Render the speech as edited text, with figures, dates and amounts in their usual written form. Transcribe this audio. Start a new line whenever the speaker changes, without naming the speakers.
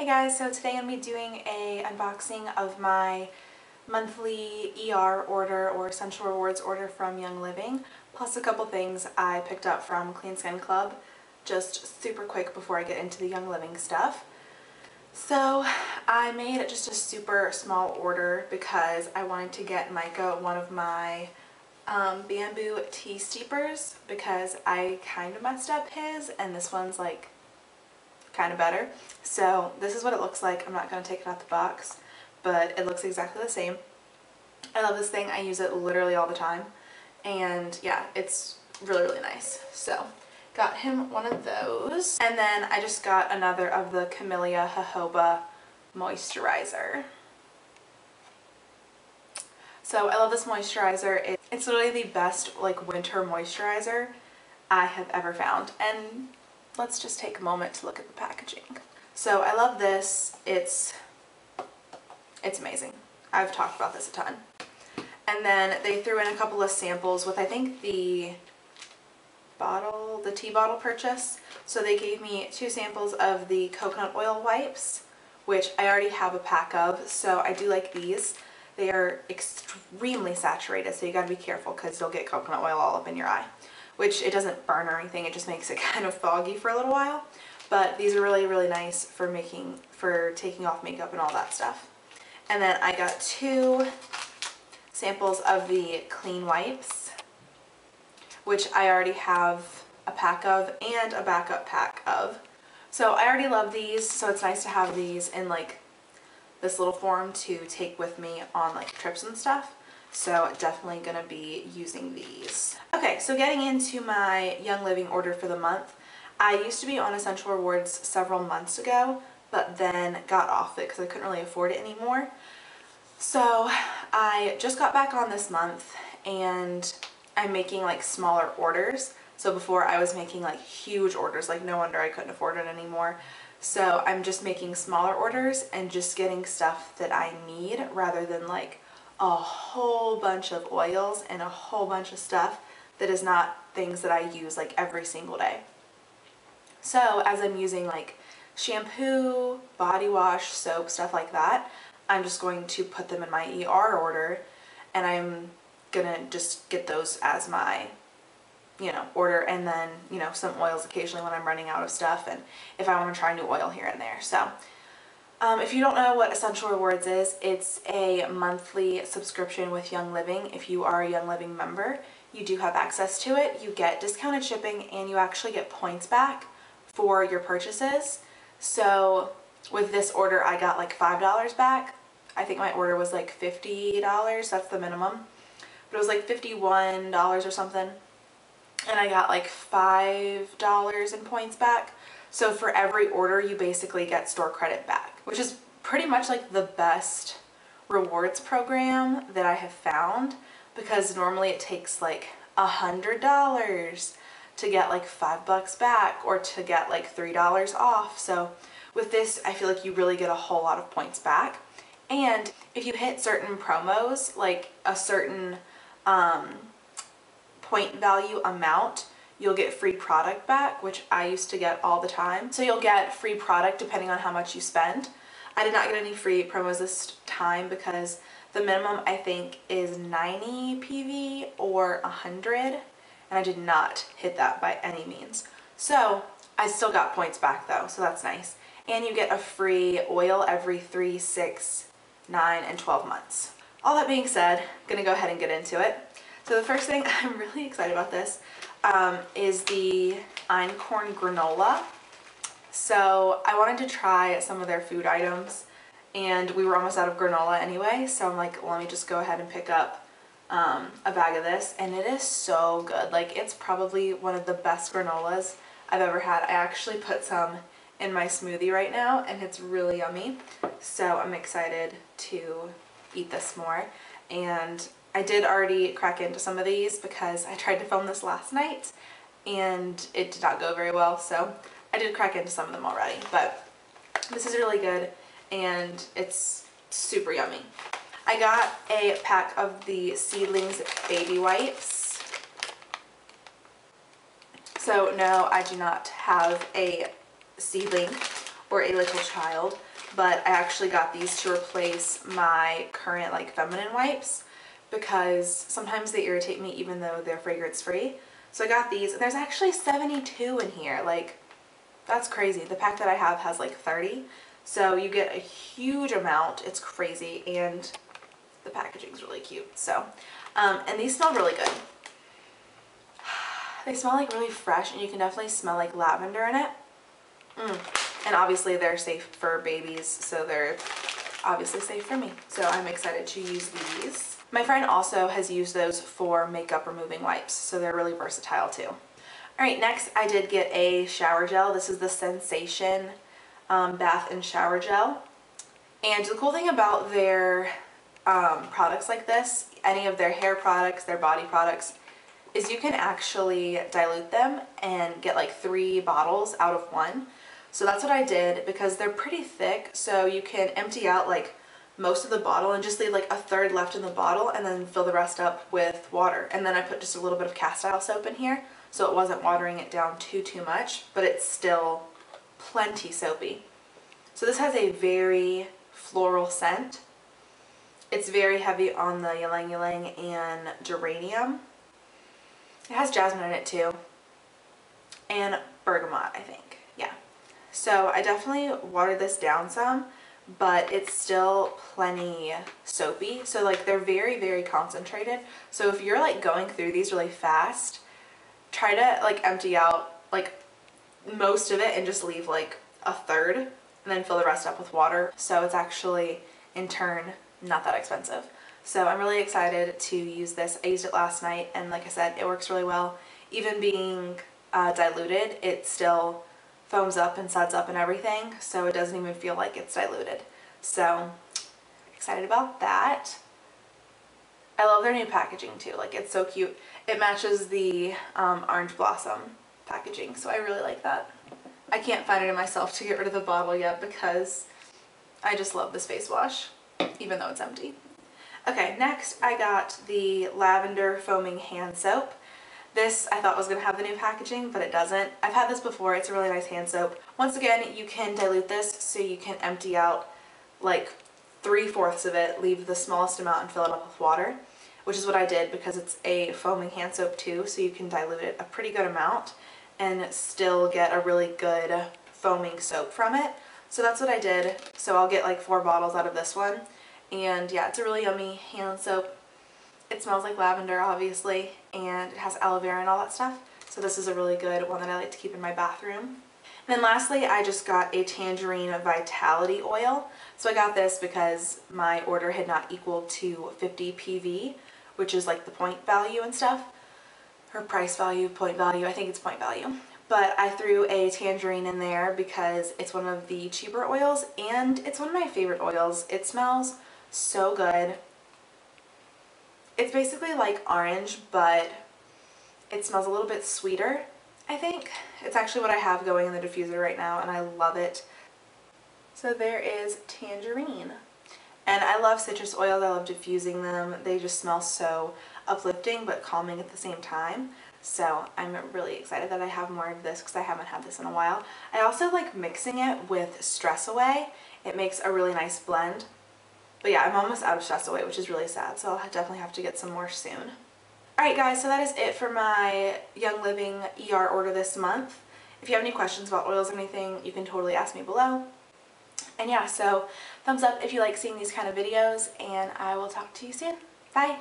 guys, so today I'm going to be doing a unboxing of my monthly ER order or Essential Rewards order from Young Living, plus a couple things I picked up from Clean Skin Club, just super quick before I get into the Young Living stuff. So I made just a super small order because I wanted to get Micah one of my bamboo tea steepers because I kind of messed up his and this one's like kind of better. So this is what it looks like. I'm not going to take it out the box, but it looks exactly the same. I love this thing. I use it literally all the time, and yeah, it's really nice. So got him one of those, and then I just got another of the Camellia Jojoba Moisturizer. So I love this moisturizer. It's literally the best like winter moisturizer I have ever found, and let's just take a moment to look at the packaging. So I love this. It's amazing. I've talked about this a ton. And then they threw in a couple of samples with, I think, the tea bottle purchase. So they gave me 2 samples of the coconut oil wipes, which I already have a pack of, so I do like these. They are extremely saturated, so you gotta be careful because you'll get coconut oil all up in your eye, which it doesn't burn or anything, it just makes it kind of foggy for a little while. But these are really nice for taking off makeup and all that stuff. And then I got 2 samples of the clean wipes, which I already have a pack of and a backup pack of. So I already love these, so it's nice to have these in like this little form to take with me on like trips and stuff. So definitely gonna be using these. Okay, so getting into my Young Living order for the month. I used to be on Essential Rewards several months ago, but then got off it because I couldn't really afford it anymore. So I just got back on this month, and I'm making like smaller orders. So before I was making like huge orders, like no wonder I couldn't afford it anymore. So I'm just making smaller orders and just getting stuff that I need rather than like a whole bunch of oils and a whole bunch of stuff that is not things that I use like every single day. So as I'm using like shampoo, body wash, soap, stuff like that, I'm just going to put them in my ER order, and I'm gonna just get those as my order, and then some oils occasionally when I'm running out of stuff, and if I want to try new oil here and there. So if you don't know what Essential Rewards is, it's a monthly subscription with Young Living. If you are a Young Living member, you do have access to it. You get discounted shipping, and you actually get points back for your purchases. So with this order, I got like $5 back. I think my order was like $50, that's the minimum. But it was like $51 or something. And I got like $5 in points back. So for every order, you basically get store credit back, which is pretty much like the best rewards program that I have found, because normally it takes like $100 to get like $5 back or to get like $3 off. So with this, I feel like you really get a whole lot of points back. And if you hit certain promos, like a certain point value amount, you'll get free product back, which I used to get all the time. So you'll get free product depending on how much you spend. I did not get any free promos this time because the minimum I think is 90 PV or 100, and I did not hit that by any means. So I still got points back though, so that's nice. And you get a free oil every 3, 6, 9, and 12 months. All that being said, I'm gonna go ahead and get into it. So the first thing, I'm really excited about this, is the einkorn granola. So I wanted to try some of their food items, and we were almost out of granola anyway, so I'm like, let me just go ahead and pick up a bag of this, and it is so good. Like, it's probably one of the best granolas I've ever had. I actually put some in my smoothie right now, and it's really yummy. So I'm excited to eat this more. And I did already crack into some of these because I tried to film this last night and it did not go very well. So I did crack into some of them already, but this is really good and it's super yummy. I got a pack of the Seedlings baby wipes. So no, I do not have a seedling or a little child, but I actually got these to replace my current like feminine wipes because sometimes they irritate me even though they're fragrance free. So I got these, and there's actually 72 in here. Like, that's crazy. The pack that I have has like 30, so you get a huge amount. It's crazy, and the packaging's really cute. So and these smell really good. They smell like really fresh, and you can definitely smell like lavender in it. And obviously they're safe for babies, so they're obviously safe for me. So I'm excited to use these. My friend also has used those for makeup removing wipes, so they're really versatile too. Alright, next I did get a shower gel. This is the Sensation bath and shower gel. And the cool thing about their products like this, any of their hair products, their body products, is you can actually dilute them and get like 3 bottles out of one. So that's what I did because they're pretty thick, so you can empty out like most of the bottle and just leave like a third left in the bottle and then fill the rest up with water. And then I put just a little bit of cast iron soap in here so it wasn't watering it down too much, but it's still plenty soapy. So this has a very floral scent. It's very heavy on the ylang ylang and geranium. It has jasmine in it too, and bergamot, I think. Yeah. So I definitely watered this down some, but it's still plenty soapy. So like they're very, very concentrated. So if you're like going through these really fast, try to like empty out like most of it and just leave like a third and then fill the rest up with water. So it's actually in turn not that expensive. So I'm really excited to use this. I used it last night, and like I said, it works really well. Even being diluted, it still foams up and suds up and everything, so it doesn't even feel like it's diluted. So excited about that. I love their new packaging too. Like, it's so cute. It matches the orange blossom packaging, so I really like that. I can't find it in myself to get rid of the bottle yet because I just love this face wash, even though it's empty. Okay, next I got the lavender foaming hand soap. This I thought was going to have the new packaging, but it doesn't. I've had this before. It's a really nice hand soap. Once again, you can dilute this so you can empty out like 3/4 of it, leave the smallest amount and fill it up with water, which is what I did because it's a foaming hand soap too, so you can dilute it a pretty good amount and still get a really good foaming soap from it. So that's what I did. So I'll get like 4 bottles out of this one. And yeah, it's a really yummy hand soap. It smells like lavender, obviously, and it has aloe vera and all that stuff. So this is a really good one that I like to keep in my bathroom. And then lastly, I just got a tangerine vitality oil. So I got this because my order had not equaled to 50 PV, which is like the point value and stuff. Or price value, point value, I think it's point value. But I threw a tangerine in there because it's one of the cheaper oils, and it's one of my favorite oils. It smells so good. It's basically like orange, but it smells a little bit sweeter, I think. It's actually what I have going in the diffuser right now, and I love it. So there is tangerine. And I love citrus oils. I love diffusing them. They just smell so uplifting but calming at the same time. So I'm really excited that I have more of this because I haven't had this in a while. I also like mixing it with Stress Away. It makes a really nice blend. But yeah, I'm almost out of Stress Away, which is really sad, so I'll definitely have to get some more soon. Alright guys, so that is it for my Young Living ER order this month. If you have any questions about oils or anything, you can totally ask me below. And yeah, so thumbs up if you like seeing these kind of videos, and I will talk to you soon. Bye!